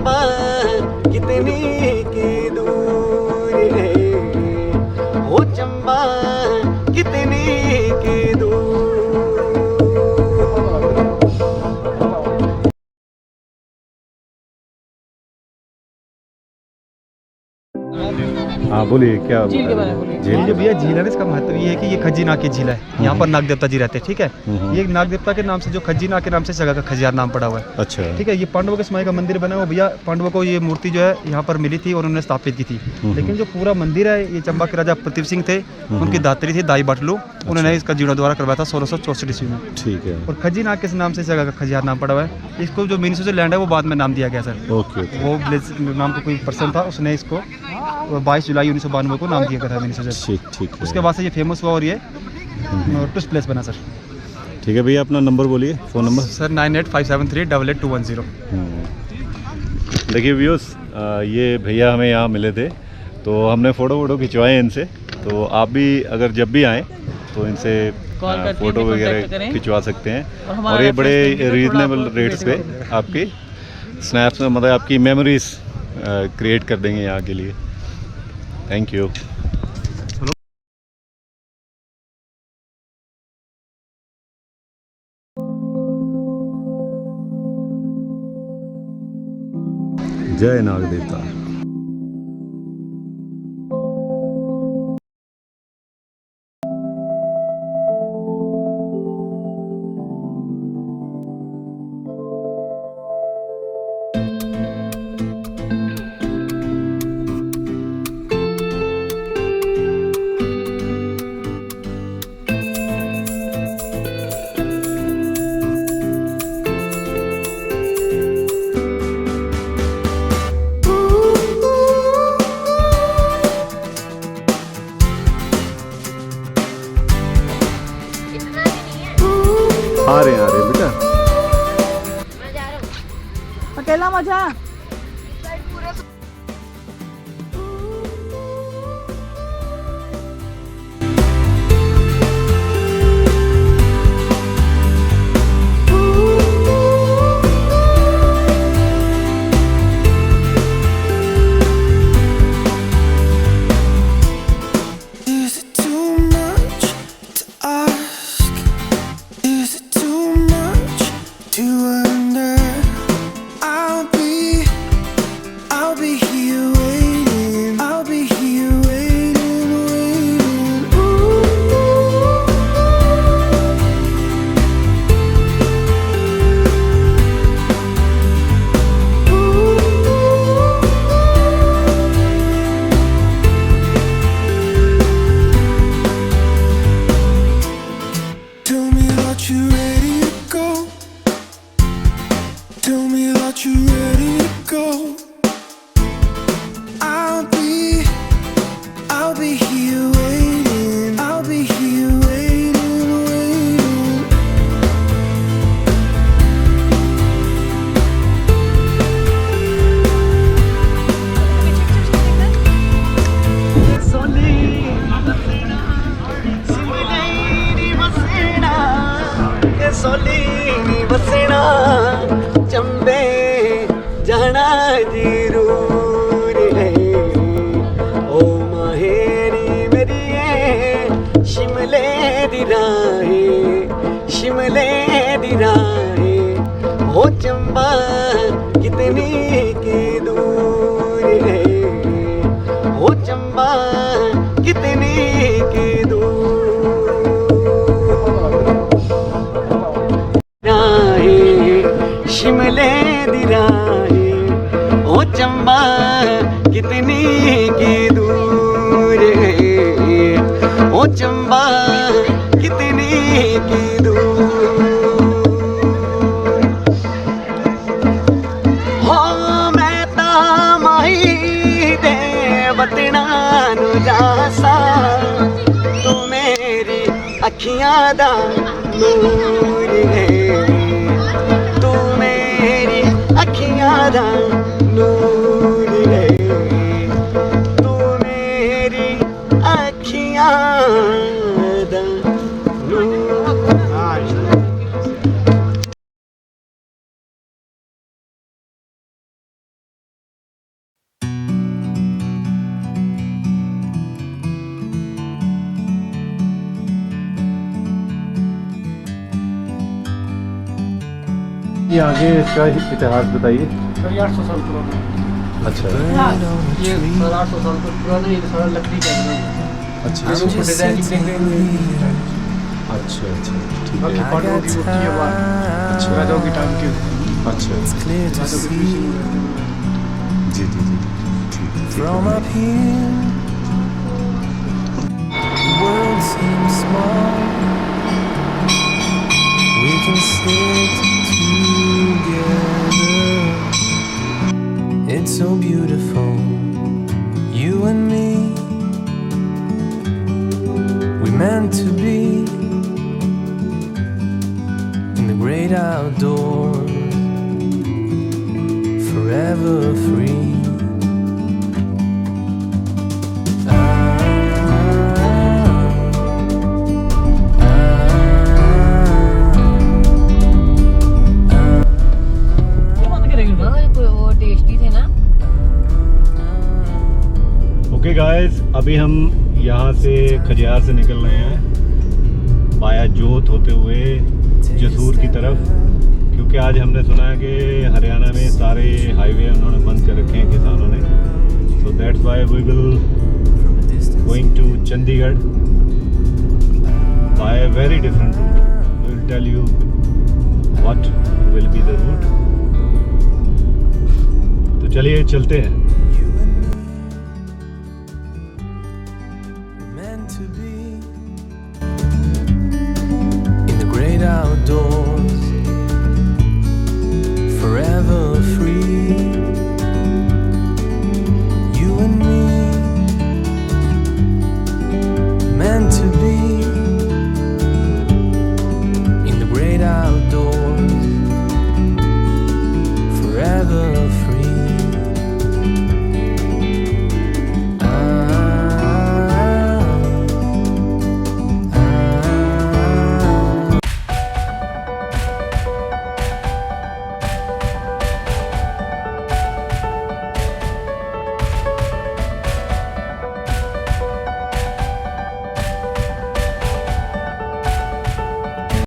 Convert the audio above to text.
चंबा कितनी की दूर है, ओ चंबा कितनी की दूर। हाँ बोलिए क्या झील के बारे में बोलिए। झील के भैया झील है ना, इसका महत्व ये है कि ये खज्जी नाग की झील है। यहाँ पर नाग देवता जी रहते हैं, ठीक है। ये नाग देवता के नाम से, जो खज्जी नाग के नाम से जगह का खजियार नाम पड़ा हुआ है। अच्छा ठीक है। ये पांडवों के समय का मंदिर बना हुआ भैया। पांडवों को ये मूर्ति जो है यहाँ पर मिली थी और उन्होंने स्थापित की थी। लेकिन जो पूरा मंदिर है, ये चंबा के राजा प्रतीप सिंह थे, उनकी दात्री थी दाई बाटलू, उन्होंने इसका जीर्णोद्वार करवाया था 1664 ईस्वी में। ठीक है। और खज्जी नाग के नाम से जगह का खजियार नाम पड़ा हुआ है। इसको जो मीनिसो से लैंड है वो बाद में नाम दिया गया सर। ओके वो विलेज नाम का कोई पर्सन था, उसने इसको 22 जुलाई 1992 को नाम दिया गया था मीनिसो से। ठीक है। उसके बाद से ये फेमस हुआ और ये टूरिस्ट प्लेस बना सर। ठीक है भैया, अपना नंबर बोलिए, फ़ोन नंबर। सर 9857388210। देखिए व्यूअर्स, ये भैया हमें यहाँ मिले थे, तो हमने फ़ोटो खिंचवाए इनसे। तो आप भी अगर जब भी आएँ तो इनसे फ़ोटो वगैरह खिंचवा सकते हैं। और ये बड़े रीज़नेबल रेट्स पे आपकी स्नैप्स में, मतलब आपकी मेमोरीज क्रिएट कर देंगे यहाँ के लिए। Thank you. जय नाग देवता। आ रहे हैं बेटा। अकेला मजा। सोली बसना चंबे जाना जरूर है, ओ माहेरी मेरी शिमले दी राहें, शिमले दी राहें, ओ चंबा कितनी की दूर है, ओ चंबा कितनी की दूर। शिमले दी राहें, ओ चंबा कितनी की दूर है, ओ चंबा कितनी की दूर। हो मैं ता माही दे वतना नु जासा, तू मेरी अखियां दा नूर है, अखियां दा नूर है, तू मेरी अखियां आगे इसका इतिहास बताइए। सर 800 साल पुराना। अच्छा ये 800 साल पुराना, ये सारा लकड़ी का बना हुआ है। अच्छा इसके ऊपर डिजाइन लिखे हुए हैं। अच्छा अच्छा ठीक बाकी है। पांडवों की मूर्ति है बाहर। अच्छा राजाओं के टाइम की। अच्छा राजाओं के पीछे। जी जी जी ठीक From up here, the world seems small. We can sit together. It's so beautiful, you and me. We meant to be in the great outdoors, forever free. वो टेस्टी थे ना। ओके गाइस, अभी हम यहाँ से खजियार से निकल रहे हैं बाया जोत होते हुए जसूर की तरफ, क्योंकि आज हमने सुना है कि हरियाणा में सारे हाईवे उन्होंने बंद कर रखे हैं किसानों ने। So that's why we will going to Chandigarh by a very different route. We will tell you what will be the route. तो चलिए चलते हैं।